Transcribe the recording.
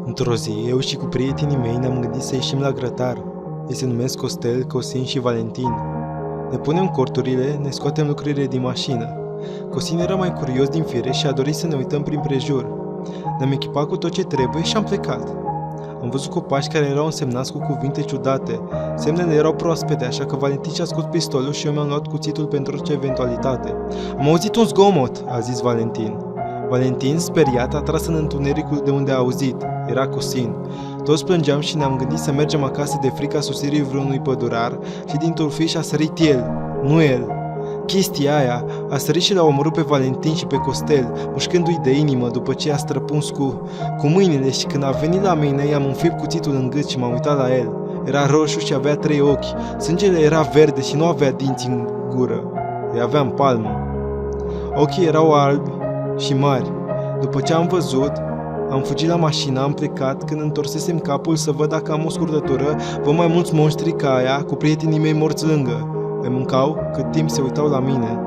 Într-o zi, eu și cu prietenii mei ne-am gândit să ieșim la grătar. Ei se numesc Costel, Cosin și Valentin. Ne punem corturile, ne scoatem lucrurile din mașină. Cosin era mai curios din fire și a dorit să ne uităm prin prejur. Ne-am echipat cu tot ce trebuie și am plecat. Am văzut copaci care erau însemnați cu cuvinte ciudate. Semnele erau proaspete, așa că Valentin și-a scos pistolul și eu mi-am luat cuțitul pentru orice eventualitate. Am auzit un zgomot, a zis Valentin. Valentin, speriat, a tras în întunericul de unde a auzit. Era Cosin. Toți plângeam și ne-am gândit să mergem acasă de frica sosirii vreunui pădurar și dintr-un fiș a sărit el, nu el. Chestia aia a sărit și l-a omorât pe Valentin și pe Costel, mușcându-i de inimă după ce a străpuns cu mâinile și când a venit la mine i-am înfipt cuțitul în gât și m-am uitat la el. Era roșu și avea 3 ochi, sângele era verde și nu avea dinți în gură. Îi avea în palmă. Ochii erau albi și mari. După ce am văzut, am fugit la mașină, am plecat, când întorsesem capul să văd dacă am o scurtătură, văd mai mulți monștri ca aia, cu prietenii mei morți lângă. Îi mâncau cât timp se uitau la mine.